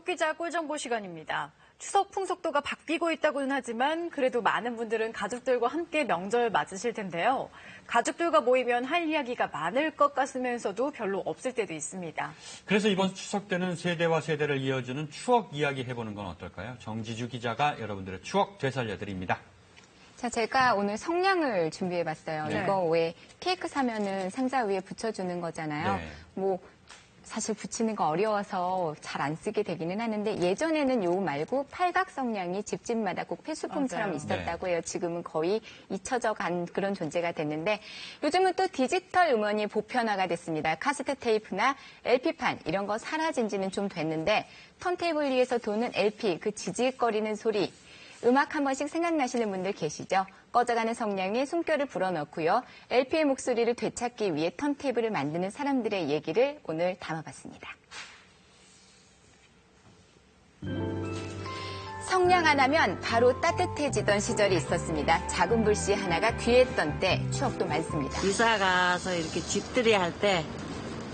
기자 꿀정보 시간입니다. 추석 풍속도가 바뀌고 있다고는 하지만 그래도 많은 분들은 가족들과 함께 명절 맞으실 텐데요. 가족들과 모이면 할 이야기가 많을 것 같으면서도 별로 없을 때도 있습니다. 그래서 이번 추석 때는 세대와 세대를 이어주는 추억 이야기 해보는 건 어떨까요? 정지주 기자가 여러분들의 추억 되살려드립니다. 자, 제가 오늘 성냥을 준비해봤어요. 네. 이거 왜 케이크 사면은 상자 위에 붙여주는 거잖아요. 네. 사실 붙이는 거 어려워서 잘 안 쓰게 되기는 하는데 예전에는 요거 말고 팔각 성냥이 집집마다 꼭 필수품처럼 맞아요. 있었다고 해요. 지금은 거의 잊혀져 간 그런 존재가 됐는데 요즘은 또 디지털 음원이 보편화가 됐습니다. 카세트 테이프나 LP판 이런 거 사라진 지는 좀 됐는데 턴테이블 위에서 도는 LP 그 지직거리는 소리 음악 한 번씩 생각나시는 분들 계시죠? 꺼져가는 성냥에 숨결을 불어넣고요. LP의 목소리를 되찾기 위해 턴테이블을 만드는 사람들의 얘기를 오늘 담아봤습니다. 성냥 하나면 바로 따뜻해지던 시절이 있었습니다. 작은 불씨 하나가 귀했던 때 추억도 많습니다. 이사 가서 이렇게 집들이 할 때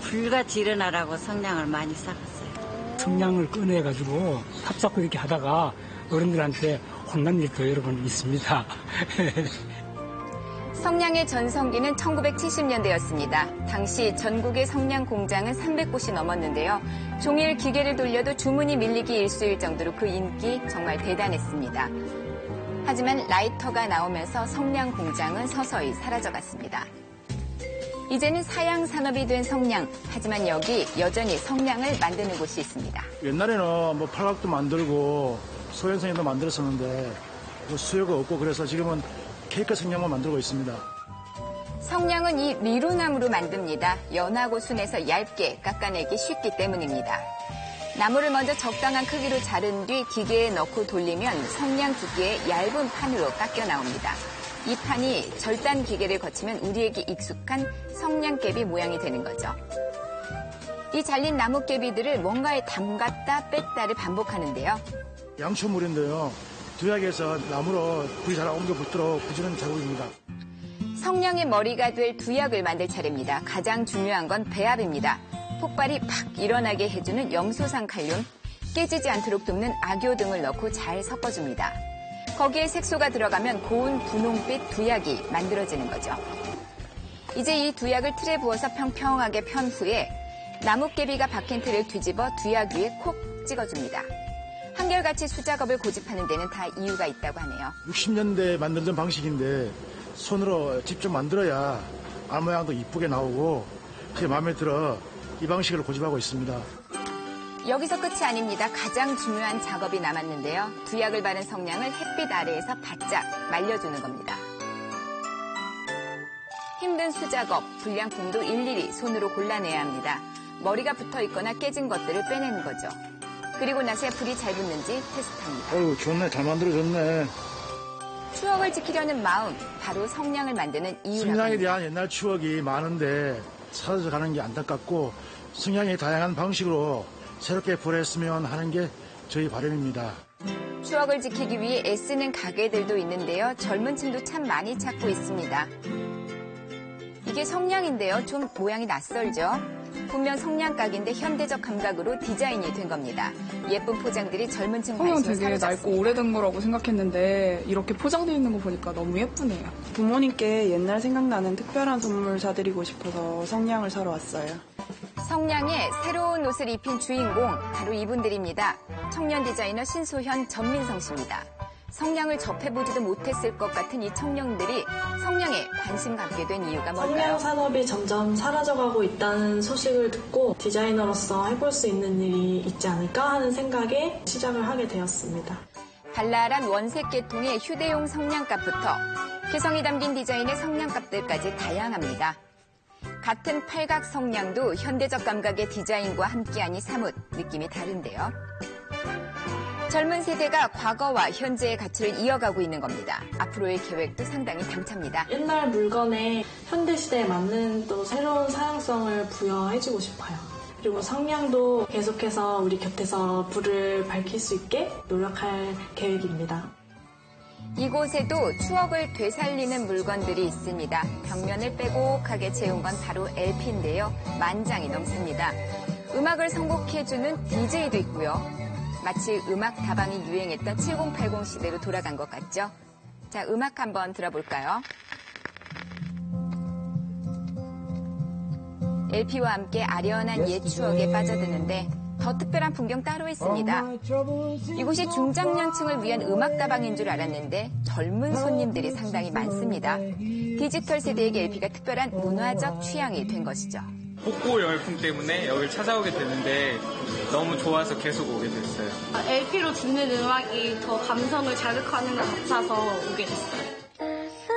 불같이 일어나라고 성냥을 많이 사갔어요. 성냥을 꺼내가지고 탑 쌓고 이렇게 하다가 어른들한테 혼난 일도 여러 번 있습니다. 성냥의 전성기는 1970년대였습니다. 당시 전국의 성냥 공장은 300곳이 넘었는데요. 종일 기계를 돌려도 주문이 밀리기 일쑤일 정도로 그 인기 정말 대단했습니다. 하지만 라이터가 나오면서 성냥 공장은 서서히 사라져갔습니다. 이제는 사양 산업이 된 성냥, 하지만 여기 여전히 성냥을 만드는 곳이 있습니다. 옛날에는 팔각도 만들고 소형성냥도 만들었었는데 수요가 없고 그래서 지금은 케이크 성냥만 만들고 있습니다. 성냥은 이 미루나무로 만듭니다. 연하고 순해서 얇게 깎아내기 쉽기 때문입니다. 나무를 먼저 적당한 크기로 자른 뒤 기계에 넣고 돌리면 성냥 기계의 얇은 판으로 깎여 나옵니다. 이 판이 절단 기계를 거치면 우리에게 익숙한 성냥개비 모양이 되는 거죠. 이 잘린 나뭇개비들을 뭔가에 담갔다 뺐다를 반복하는데요. 양초물인데요. 두약에서 나무로 불이 잘 옮겨 붙도록 부지런 작업입니다. 성냥의 머리가 될 두약을 만들 차례입니다. 가장 중요한 건 배합입니다. 폭발이 팍 일어나게 해주는 염소산 칼륨, 깨지지 않도록 돕는 악교 등을 넣고 잘 섞어줍니다. 거기에 색소가 들어가면 고운 분홍빛 두약이 만들어지는 거죠. 이제 이 두약을 틀에 부어서 평평하게 편 후에 나뭇개비가 박힌 틀을 뒤집어 두약 위에 콕 찍어줍니다. 한결같이 수작업을 고집하는 데는 다 이유가 있다고 하네요. 60년대에 만들던 방식인데 손으로 직접 만들어야 알 모양도 이쁘게 나오고 제 마음에 들어 이 방식을 고집하고 있습니다. 여기서 끝이 아닙니다. 가장 중요한 작업이 남았는데요. 두약을 바른 성냥을 햇빛 아래에서 바짝 말려주는 겁니다. 힘든 수작업, 불량품도 일일이 손으로 골라내야 합니다. 머리가 붙어 있거나 깨진 것들을 빼내는 거죠. 그리고 나서야 불이 잘 붙는지 테스트합니다. 어우, 좋네. 잘 만들어졌네. 추억을 지키려는 마음, 바로 성냥을 만드는 이유라고 성냥에 합니다. 대한 옛날 추억이 많은데 사라져 가는 게 안타깝고 성냥의 다양한 방식으로 새롭게 보냈으면 하는 게 저희 바람입니다. 추억을 지키기 위해 애쓰는 가게들도 있는데요. 젊은 층도 참 많이 찾고 있습니다. 이게 성냥인데요. 좀 모양이 낯설죠? 분명 성냥가게인데 현대적 감각으로 디자인이 된 겁니다. 예쁜 포장들이 젊은 층 성냥 관심을 되게 낡고 사로잡습니다. 오래된 거라고 생각했는데 이렇게 포장되어 있는 거 보니까 너무 예쁘네요. 부모님께 옛날 생각나는 특별한 선물 사드리고 싶어서 성냥을 사러 왔어요. 성냥에 새로운 옷을 입힌 주인공, 바로 이분들입니다. 청년 디자이너 신소현, 전민성 씨입니다. 성냥을 접해보지도 못했을 것 같은 이 청년들이 성냥에 관심 갖게 된 이유가 뭘까요? 성냥 산업이 점점 사라져가고 있다는 소식을 듣고 디자이너로서 해볼 수 있는 일이 있지 않을까 하는 생각에 시작을 하게 되었습니다. 발랄한 원색 계통의 휴대용 성냥갑부터 개성이 담긴 디자인의 성냥갑들까지 다양합니다. 같은 팔각 성냥도 현대적 감각의 디자인과 함께하니 사뭇 느낌이 다른데요. 젊은 세대가 과거와 현재의 가치를 이어가고 있는 겁니다. 앞으로의 계획도 상당히 당찹니다. 옛날 물건에 현대시대에 맞는 또 새로운 사용성을 부여해주고 싶어요. 그리고 성냥도 계속해서 우리 곁에서 불을 밝힐 수 있게 노력할 계획입니다. 이곳에도 추억을 되살리는 물건들이 있습니다. 벽면을 빼곡하게 채운 건 바로 LP인데요. 만장이 넘습니다. 음악을 선곡해주는 DJ도 있고요. 마치 음악 다방이 유행했던 7080 시대로 돌아간 것 같죠? 자, 음악 한번 들어볼까요? LP와 함께 아련한 옛 추억에 빠져드는데 더 특별한 풍경 따로 있습니다. 이곳이 중장년층을 위한 음악다방인 줄 알았는데 젊은 손님들이 상당히 많습니다. 디지털 세대에게 LP가 특별한 문화적 취향이 된 것이죠. 복고 열풍 때문에 여기를 찾아오게 됐는데 너무 좋아서 계속 오게 됐어요. LP로 듣는 음악이 더 감성을 자극하는 것 같아서 오게 됐어요.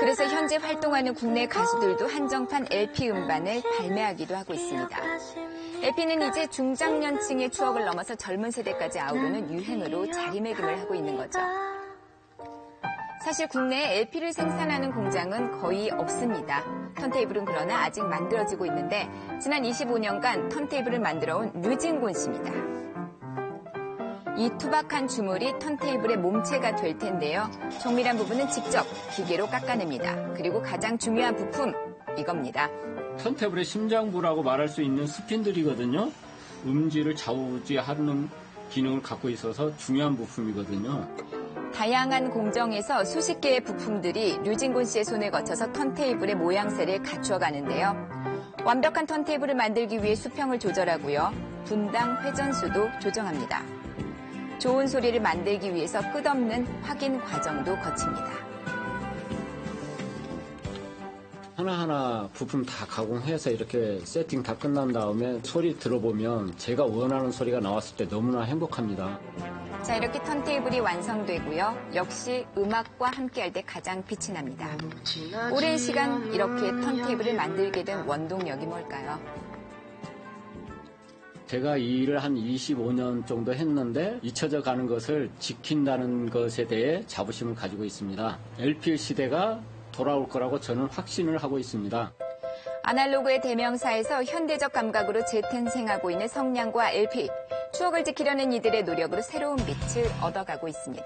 그래서 현재 활동하는 국내 가수들도 한정판 LP 음반을 발매하기도 하고 있습니다. LP는 이제 중장년층의 추억을 넘어서 젊은 세대까지 아우르는 유행으로 자리매김을 하고 있는 거죠. 사실 국내에 LP를 생산하는 공장은 거의 없습니다. 턴테이블은 그러나 아직 만들어지고 있는데 지난 25년간 턴테이블을 만들어온 류진곤 씨입니다. 이 투박한 주물이 턴테이블의 몸체가 될 텐데요. 정밀한 부분은 직접 기계로 깎아냅니다. 그리고 가장 중요한 부품, 이겁니다. 턴테이블의 심장부라고 말할 수 있는 스핀들이거든요. 음질을 좌우지하는 기능을 갖고 있어서 중요한 부품이거든요. 다양한 공정에서 수십 개의 부품들이 류진곤 씨의 손을 거쳐서 턴테이블의 모양새를 갖추어 가는데요. 완벽한 턴테이블을 만들기 위해 수평을 조절하고요. 분당 회전수도 조정합니다. 좋은 소리를 만들기 위해서 끝없는 확인 과정도 거칩니다. 하나하나 부품 다 가공해서 이렇게 세팅 다 끝난 다음에 소리 들어보면 제가 원하는 소리가 나왔을 때 너무나 행복합니다. 자, 이렇게 턴테이블이 완성되고요. 역시 음악과 함께할 때 가장 빛이 납니다. 오랜 시간 이렇게 턴테이블을 만들게 된 원동력이 뭘까요? 제가 이 일을 한 25년 정도 했는데 잊혀져 가는 것을 지킨다는 것에 대해 자부심을 가지고 있습니다. LP 시대가 돌아올 거라고 저는 확신을 하고 있습니다. 아날로그의 대명사에서 현대적 감각으로 재탄생하고 있는 성량과 LP. 추억을 지키려는 이들의 노력으로 새로운 빛을 얻어가고 있습니다.